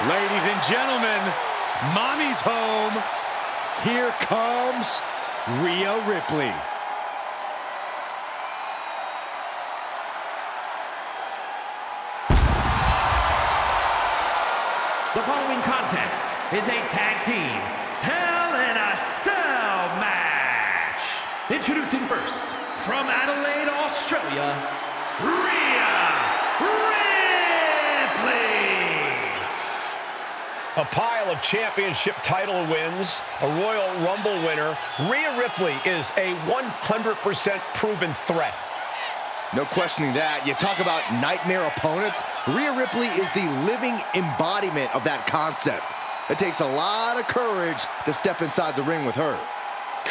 Ladies and gentlemen, Mommy's home. Here comes Rhea Ripley. The following contest is a tag team Hell in a Cell match. Introducing first, from Adelaide, Australia, Rhea Ripley. A pile of championship title wins, a Royal Rumble winner, Rhea Ripley is a 100% proven threat. No questioning that. You talk about nightmare opponents. Rhea Ripley is the living embodiment of that concept. It takes a lot of courage to step inside the ring with her.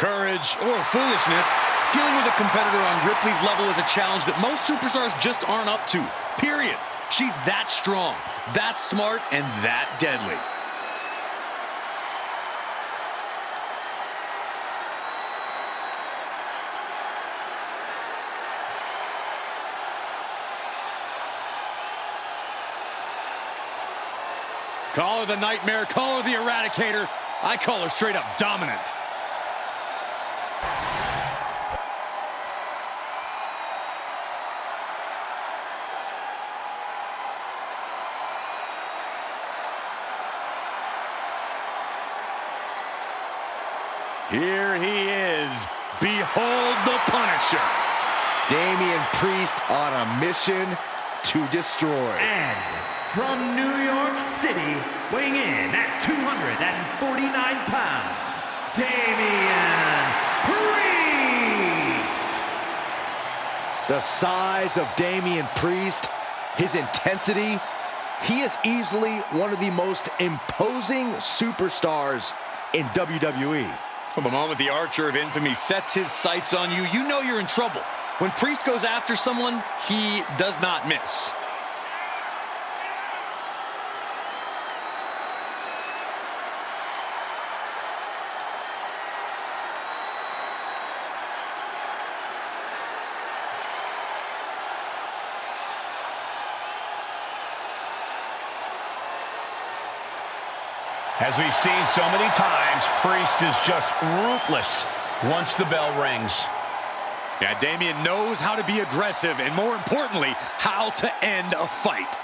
Courage or foolishness, dealing with a competitor on Ripley's level is a challenge that most superstars just aren't up to. Period. She's that strong, that smart, and that deadly. Call her the Nightmare, call her the Eradicator. I call her straight up dominant. Here he is. Behold the Punisher. Damian Priest on a mission to destroy. And from New York City, weighing in at 249 pounds, Damian Priest. The size of Damian Priest, his intensity, he is easily one of the most imposing superstars in WWE. From the moment the Archer of Infamy sets his sights on you, you know you're in trouble. When Priest goes after someone, he does not miss. As we've seen so many times, Priest is just ruthless once the bell rings. Yeah, Damian knows how to be aggressive and, more importantly, how to end a fight.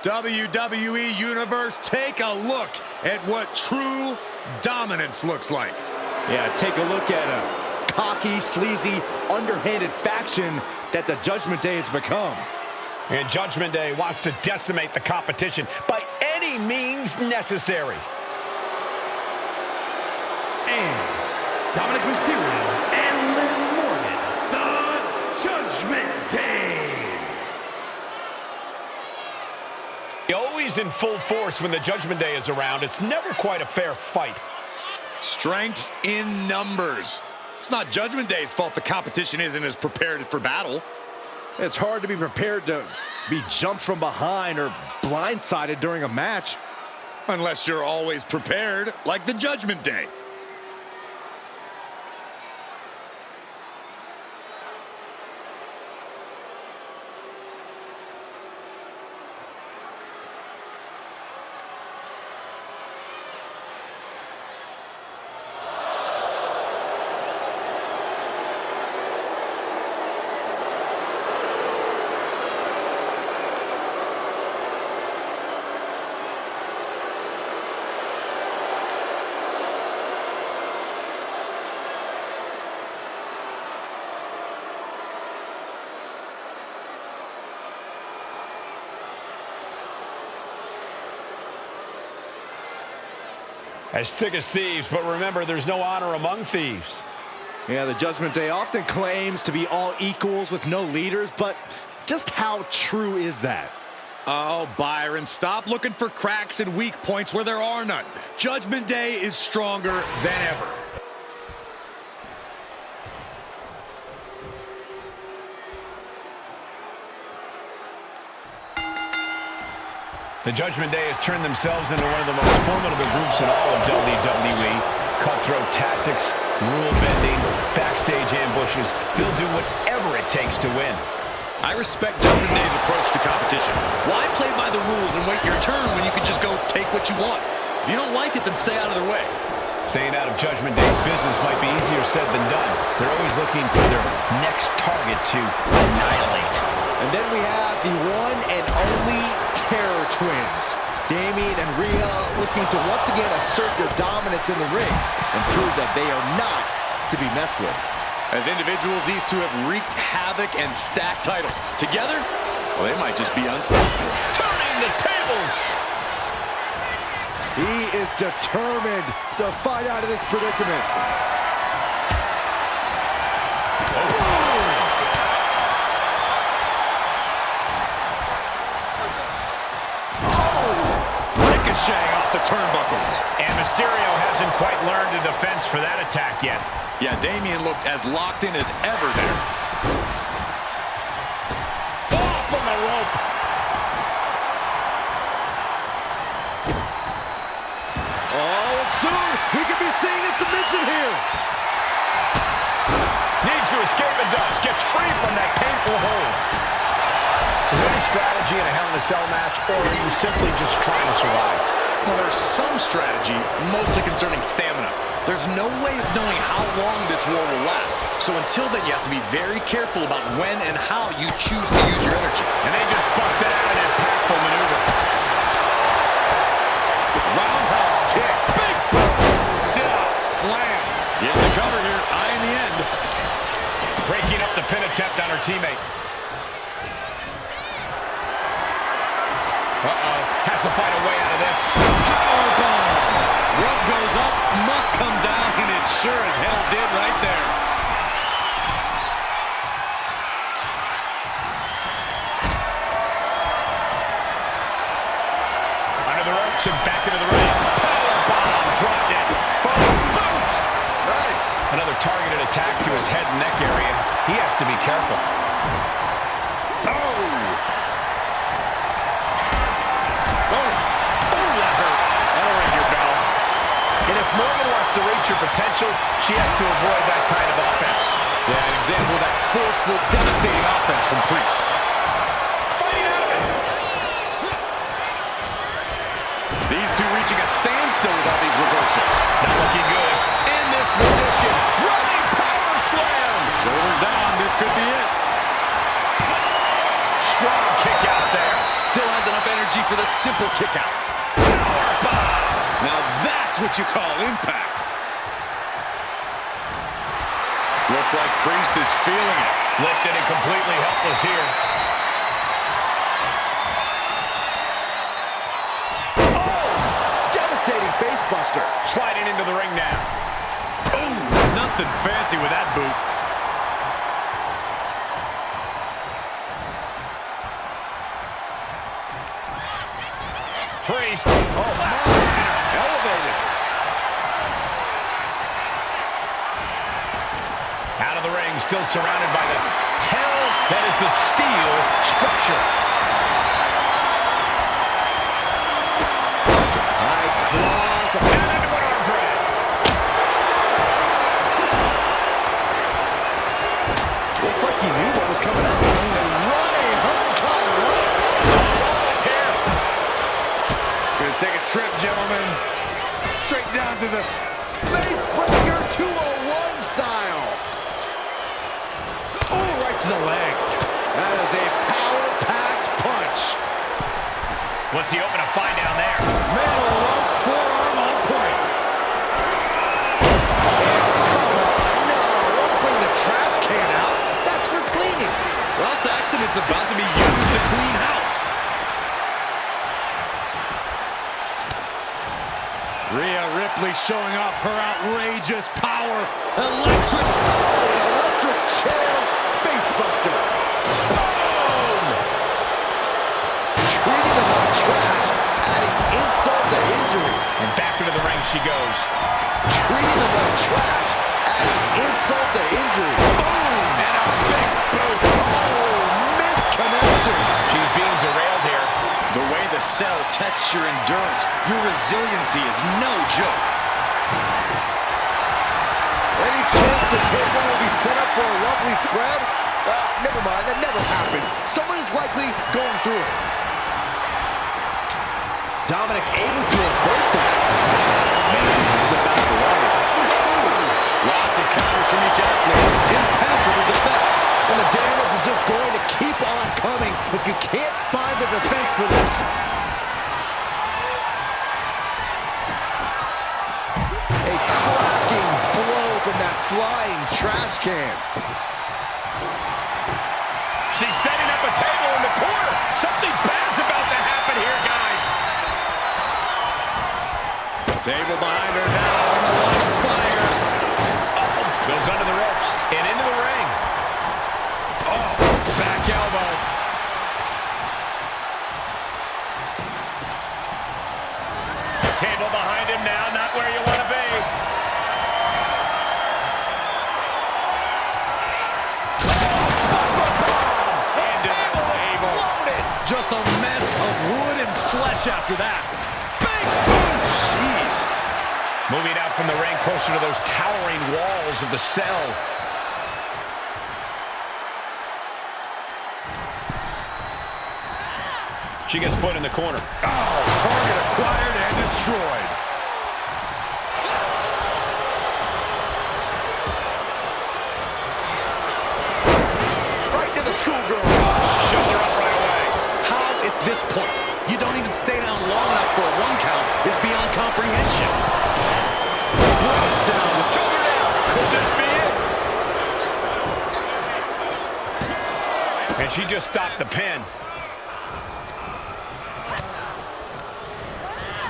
WWE Universe, take a look at what true dominance looks like. Yeah, take a look at a cocky, sleazy, underhanded faction that the Judgment Day has become. And Judgment Day wants to decimate the competition by any means necessary. And Dominik Mysterio and Liv Morgan, the Judgment Day. Always in full force when the Judgment Day is around. It's never quite a fair fight. Strength in numbers. It's not Judgment Day's fault the competition isn't as prepared for battle. It's hard to be prepared to be jumped from behind or blindsided during a match. Unless you're always prepared, like the Judgment Day. As thick as thieves, but remember, there's no honor among thieves. Yeah, the Judgment Day often claims to be all equals with no leaders, but just how true is that? Oh, Byron, stop looking for cracks and weak points where there are none. Judgment Day is stronger than ever. The Judgment Day has turned themselves into one of the most formidable groups in all of WWE. Cutthroat tactics, rule bending, backstage ambushes. They'll do whatever it takes to win. I respect Judgment Day's approach to competition. Why play by the rules and wait your turn when you can just go take what you want? If you don't like it, then stay out of their way. Staying out of Judgment Day's business might be easier said than done. They're always looking for their next target to annihilate. And then we have the one and only Terror Twins. Damian and Rhea looking to once again assert their dominance in the ring and prove that they are not to be messed with. As individuals, these two have wreaked havoc and stacked titles. Together, well, they might just be unstoppable. Turning the tables! He is determined to fight out of this predicament. Ricocheting off the turnbuckles. And Mysterio hasn't quite learned a defense for that attack yet. Yeah, Damian looked as locked in as ever there. Off on the rope. Oh, and soon we could be seeing a submission here. Needs to escape and does. Gets free from that painful hold. Is there any strategy in a Hell in a Cell match, or are you simply just trying to survive? Well, there's some strategy, mostly concerning stamina. There's no way of knowing how long this war will last. So until then, you have to be very careful about when and how you choose to use your energy. And they just busted out an impactful maneuver. Roundhouse kick. Big boot. Sit out. Slam. Getting the cover here. Eye in the end. Breaking up the pin attempt on her teammate. Uh-oh. Has to find a way out of this. Powerbomb. What goes up must come down, and it sure as hell did right there. Under the ropes and back into the ring. Powerbomb. Dropped it. Boom. Boom. Nice. Another targeted attack to his head and neck area. He has to be careful. Morgan wants to reach her potential, she has to avoid that kind of offense. Yeah, an example of that forceful, devastating offense from Priest. Fighting out of it. These two reaching a standstill with all these reversals. Not looking good. In this position, running power slam. Shoulders down, this could be it. Strong kick out there. Still has enough energy for the simple kick out. Power bomb. Now that's what you call impact. Looks like Priest is feeling it. Lifted and completely helpless here. Oh! Devastating face buster. Sliding into the ring now. Oh, nothing fancy with that boot. Priest. Oh, my. Elevated. Out of the ring, still surrounded by the hell that is the steel structure. High claws. And into an arm drag. Looks like he knew what was coming up. Running uppercut. Here. Gonna take a trip, gentlemen. Straight down to the Face breaker 201 style. oh, right to the leg. That is a power-packed punch. What's he open to find down there? Middle rope forearm on point. No, don't bring the trash can out. That's for cleaning. Well, Saxton, it's about to be used to clean house. Rhea Ripley showing off her outrageous power. Electric. Oh, electric chair face buster. Boom! Treating him like trash, adding insult to injury. And back into the ring she goes. Treating him like trash, adding insult to injury. Boom! And a big boot. Oh, missed connection. She's being derailed here. The way the Cell tests your endurance. Your resiliency is no joke. Any chance the table will be set up for a lovely spread? Never mind, that never happens. Someone is likely going through it. Dominik able to avert that. Man, just slip out of the way. Lots of counters from each athlete. Impenetrable defense. And the damage is just going to keep on coming if you can't find the defense for this. A cracking blow from that flying trash can. She's setting up a table in the corner. Something bad's about to happen here, guys. Table behind her now on the line of fire. Goes under the ropes and into the ring. Oh, back elbow. Table behind him now, not where you want to be. Just a mess of wood and flesh after that. Big boom! Jeez. Moving out from the ring closer to those towering walls of the cell. She gets put in the corner. Oh, target acquired and destroyed. Right to the schoolgirl. Shoved her up right away. How at this point you don't even stay down long enough for a 1 count is beyond comprehension. Brought down with shoulder down. Could this be it? And she just stopped the pin.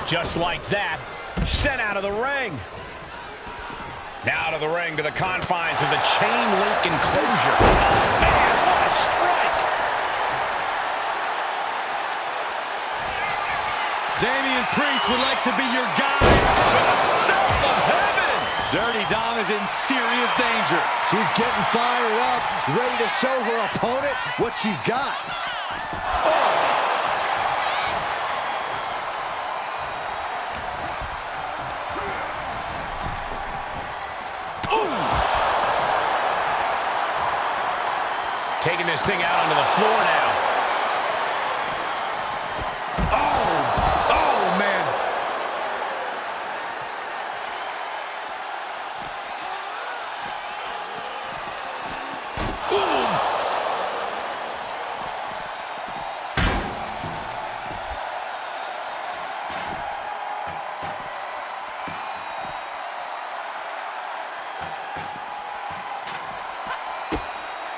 Just like that, sent out of the ring. Now out of the ring to the confines of the chain link enclosure. Oh, man, what a strike! Damian Priest would like to be your guy. With a sound of heaven! Dirty Dom is in serious danger. She's getting fired up, ready to show her opponent what she's got. Taking this thing out onto the floor now. Oh, man.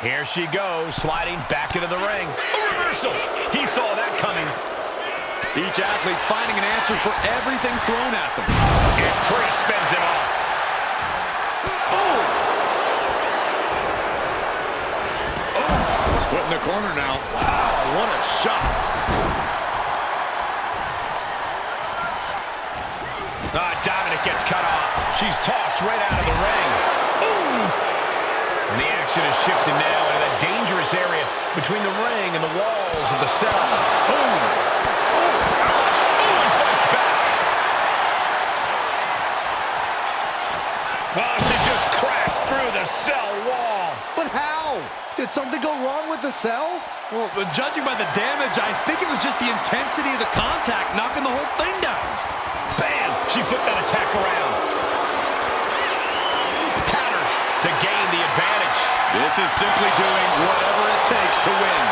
Here she goes, sliding back into the ring. A reversal. He saw that coming. Each athlete finding an answer for everything thrown at them. And Priest fends him off. Oh! Put in the corner now. Wow, what a shot. Dominik gets cut off. She's tossed right out of the ring. Ooh! And the action is shifted now into that dangerous area between the ring and the walls of the cell. Boom! Oh, he fights back. Oh, she just crashed through the cell wall. But how? Did something go wrong with the cell? Well, judging by the damage, I think it was just the intensity of the contact knocking the whole thing down. Bam! She flipped that attack around. Counters to gain the advantage. This is simply doing whatever it takes to win.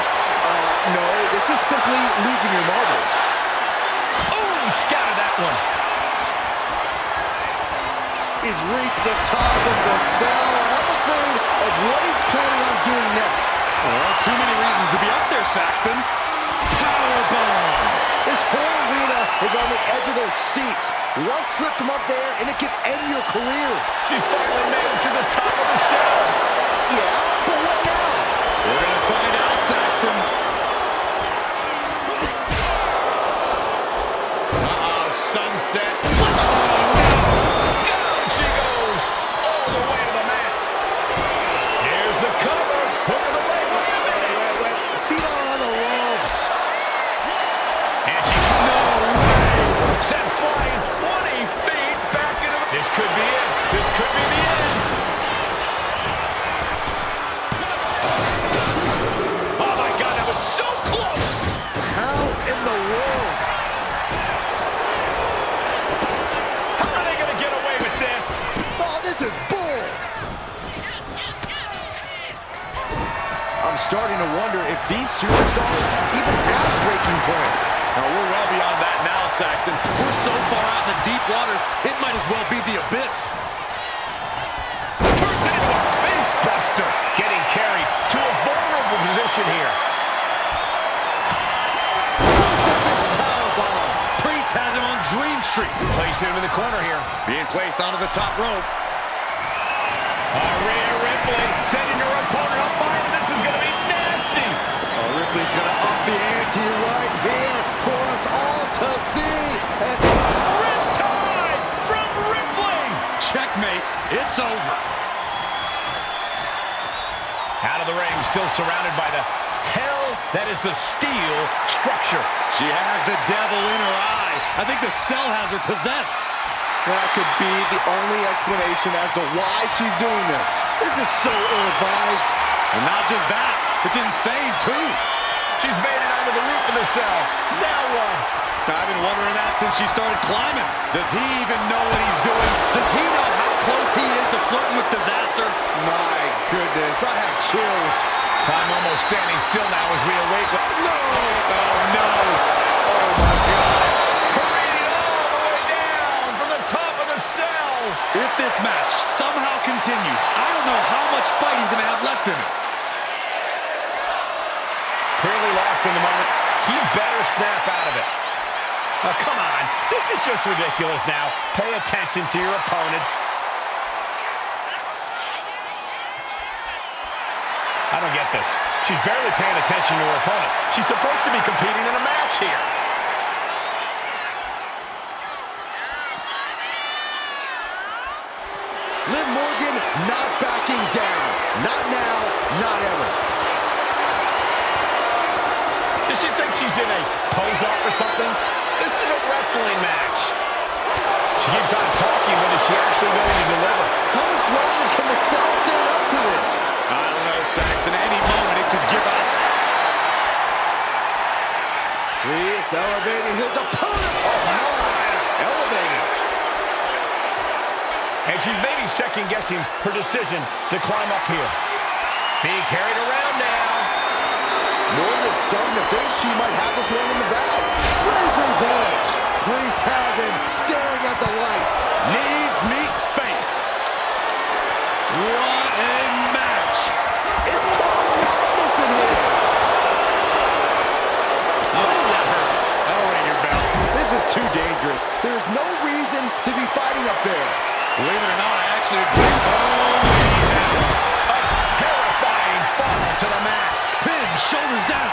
No, this is simply losing your marbles. Oh, he scattered that one. He's reached the top of the cell, and I'm afraid of what he's planning on doing next. Well, too many reasons to be up there, Saxton. Powerbomb! This whole arena is on the edge of their seats. One slip from up there, and it can end your career. She finally made it to the top of the cell. Yeah, but what now? We're going to find out, Saxton. Sunset. Down she goes, all the way to the mat. Here's the cover. Hook of the leg. Wait a minute. Feet are on the ropes. And she... No these superstars even have breaking points. Now, we're well beyond that now, Saxton. We're so far out in the deep waters, it might as well be the abyss. Turns into a face buster. Getting carried to a vulnerable position here. Crucifix powerbomb. Priest has him on Dream Street. Placed him in the corner here. Being placed onto the top rope. Rhea Ripley sending her opponent up by him. This is going to be nasty. Oh, Ripley's going to up the ante right here for us all to see. And Riptide from Ripley. Checkmate. It's over. Out of the ring, still surrounded by the hell that is the steel structure. She has the devil in her eye. I think the cell has her possessed. that could be the only explanation as to why she's doing this. This is so ill-advised. And not just that, it's insane too. She's made it onto the roof of the cell. Now what? I've been wondering that since she started climbing. Does he even know what he's doing? Does he know how close he is to flirting with disaster? My goodness, I have chills. I'm almost standing still now as we await. No! Oh, no! Oh, my gosh! Parading all the way down from the top of the cell. If this match somehow continues, I don't know how much fight he's going to have left in him. Clearly lost in the moment. He better snap out of it. Oh, come on. This is just ridiculous now. Pay attention to your opponent. I don't get this. She's barely paying attention to her opponent. She's supposed to be competing in a match here. Liv Morgan not backing down. Not now, not ever. Does she think she's in a pose-off or something? This is a wrestling match. She keeps on talking, but is she actually going to deliver? How much longer can the cell stand up to this? I don't know, Saxton. Any moment it could give out. He's elevating his opponent. Oh, my. Elevating. And she's maybe second-guessing her decision to climb up here. Being carried around now. Morgan's starting to think she might have this one in the bag. Razor's edge. Priest has him staring at the lights. Knees meet face. What a match. It's total madness in here. Oh, that hurt. That'll ring your bell. This is too dangerous. There's no reason to be fighting up there. Believe it or not, I actually agree. A terrifying fall to the mat. Pin, shoulders down.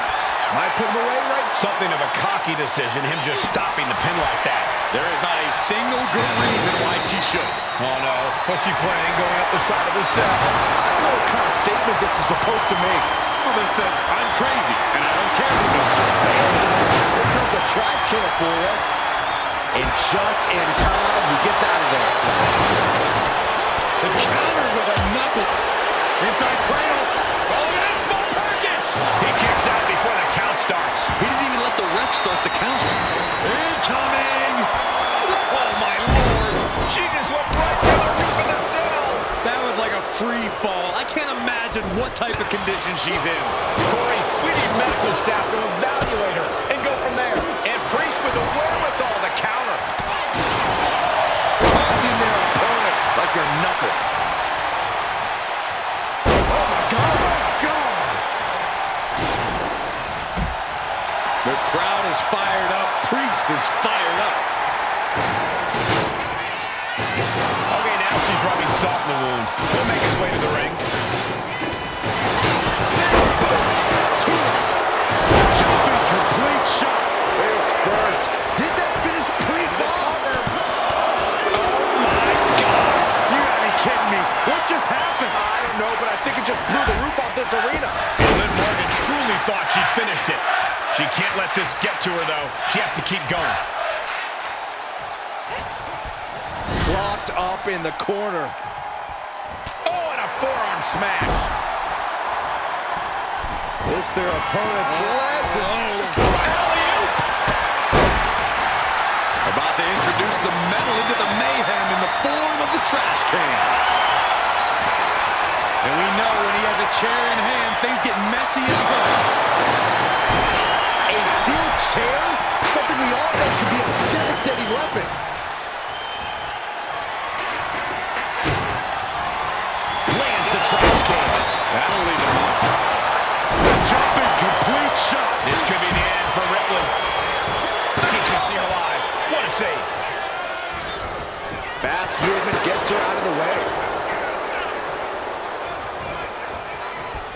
Might put him away right. Something of a cocky decision, him just stopping the pin like that. There is not a single good reason why she should. Oh, no. What's he planning going up the side of the cell? I don't know what kind of statement this is supposed to make. Well, this says, I'm crazy, and I don't care who knows it. Here comes a trash can for you. And just in time, he gets out of there. The counter with a knuckle. Inside cradle. Oh, look at that small package! He kicks out before the count starts. He didn't even let the ref start the count. Incoming! Oh, my Lord! She just went right through the roof of the cell! That was like a free fall. I can't imagine what type of condition she's in. Corey, we need medical staff to evaluate her and go from there. And Priest with the wherewithal to counter. Tossing their opponent like they're nothing. Oh, my God. The crowd is fired up. Priest is fired up. Okay, now she's rubbing salt in the wound. He'll make his way to the ring. Jumping complete shot. Face first. Did that finish Priest off? Oh my God. You gotta be kidding me. What just happened? I don't know, but I think it just blew the roof off this arena. And Liv Morgan truly thought she'd finished it. She can't let this get to her, though. She has to keep going. Propped up in the corner. Oh, and a forearm smash. It's their opponent's legs. Alley-oop. About to introduce some metal into the mayhem in the form of the trash can. And we know when he has a chair in hand, things get messy and ugly. that could be a devastating weapon. Lands the trash can. That'll leave him up. Jumping complete shot. This could be the end for Ripley. Keeps this thing alive. What a save. Fast movement gets her out of the way.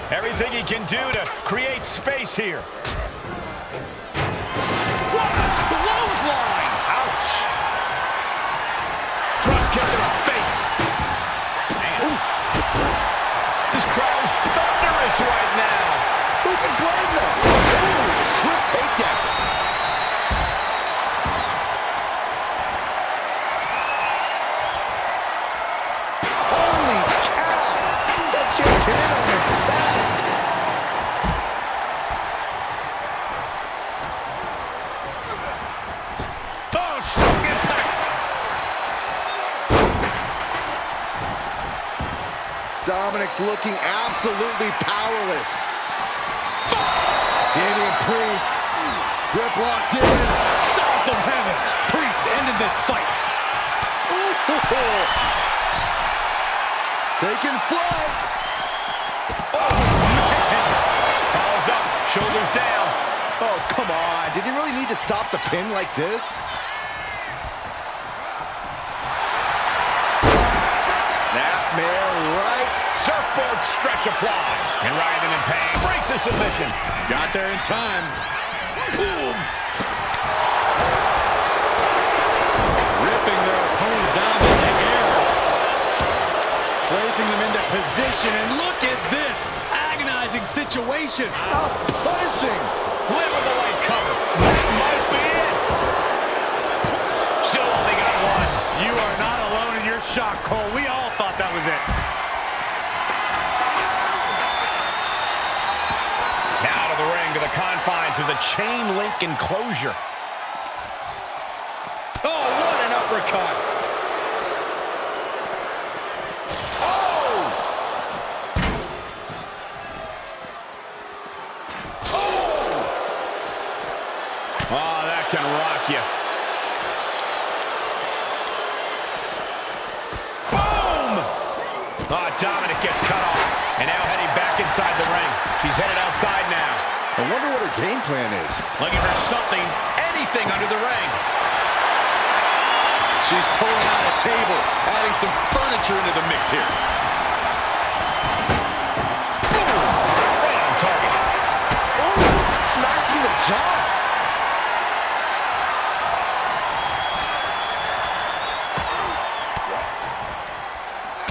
Everything he can do to create space here. What a clothesline! Ouch! Drop kick to the face. Man. Oof. This crowd is thunderous right now. Who can blame them? Ooh, swift takedown. Holy cow! That shit hit on him fast. Oh, strong impact. Dominik's looking absolutely powerless. Damian Priest, grip locked in. South of heaven! Priest ended this fight. Ooh. Taking flight. Falls up, shoulders down. Oh, come on. Did he really need to stop the pin like this? Snapmare right. Surfboard stretch applied. And Ryan in pain breaks the submission. Got there in time. Boom! Ripping their opponent down in the air. Placing them into position, and look at this agonizing situation. Oh, punishing. Live with the right cover. That might be it. Still only got one. You are not alone in your shock, Cole. We all thought that was it. Now to the ring, to the confines of the chain link enclosure. Oh, what an uppercut. Oh! Oh, that can rock you. Boom! Oh, Dominik gets cut off. And now heading back inside the ring. She's headed outside now. I wonder what her game plan is. Looking for something, anything under the ring. She's pulling out a table, adding some furniture into the mix here. Boom! Right on target. Oh, smashing the jaw.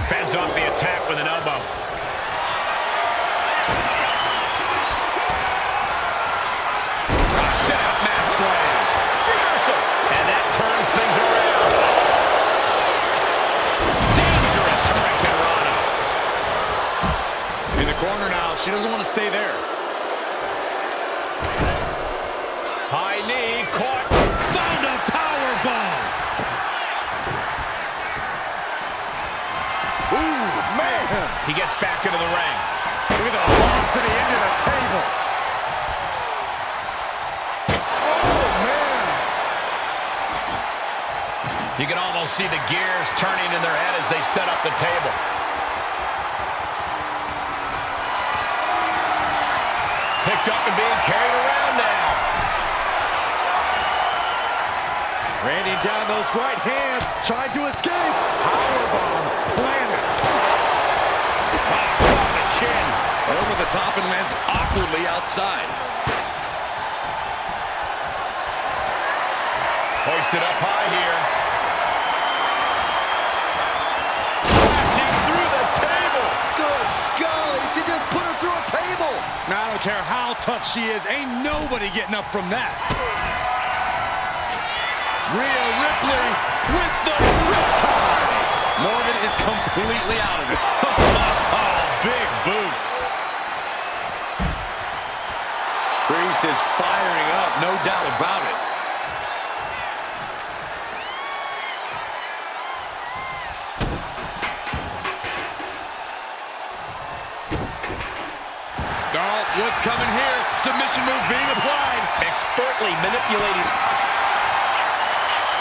Fends off the attack with an elbow. Set up mat slam. Reversal. And that turns things around. Dangerous Raquel. In the corner now, she doesn't want to stay there. High knee, caught. Found a powerbomb. Ooh, man. He gets back into the ring. Look at the velocity into the table. You can almost see the gears turning in their head as they set up the table. Picked up and being carried around now. Raining down those right hands, trying to escape. Powerbomb planted. Oh, on the chin. Over the top and lands awkwardly outside. Hoisted up high here. She just put her through a table. Now, I don't care how tough she is. Ain't nobody getting up from that. Rhea Ripley with the riptide. Morgan is completely out of it. Oh, big boot. Priest is firing up, no doubt about it. What's coming here? Submission move being applied. Expertly manipulating.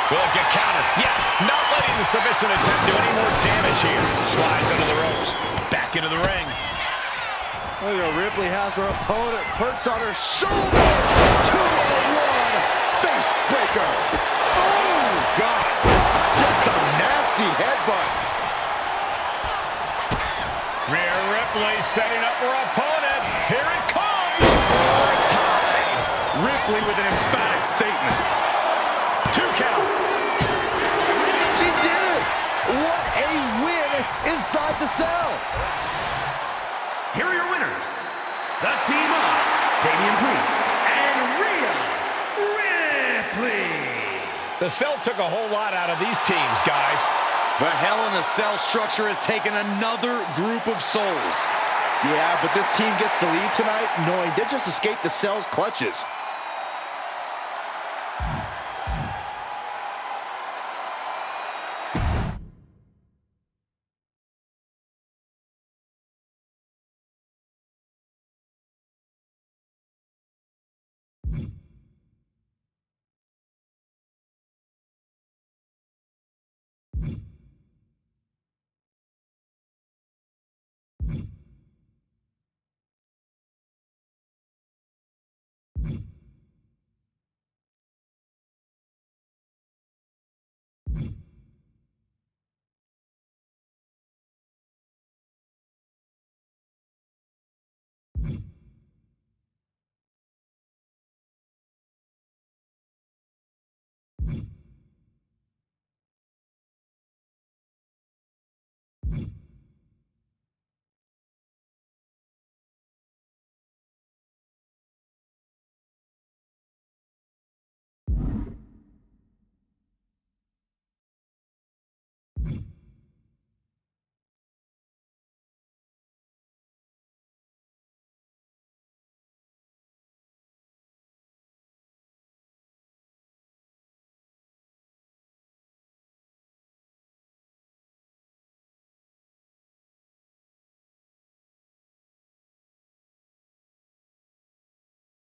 Will it get countered? Yes, not letting the submission attempt do any more damage here. Slides under the ropes, back into the ring. Look at Ripley has her opponent perched on her shoulder. 2-on-1 face breaker. Oh, God. Just a nasty headbutt. Rhea Ripley setting up her opponent. Here it comes. Tied. Ripley with an emphatic statement. 2 count. She did it. What a win inside the cell. Here are your winners, the team of Damian and Rhea Ripley. The Cell took a whole lot out of these teams, guys. The Hell in a Cell structure has taken another group of souls. Yeah, but this team gets the lead tonight knowing they just escaped the Cell's clutches.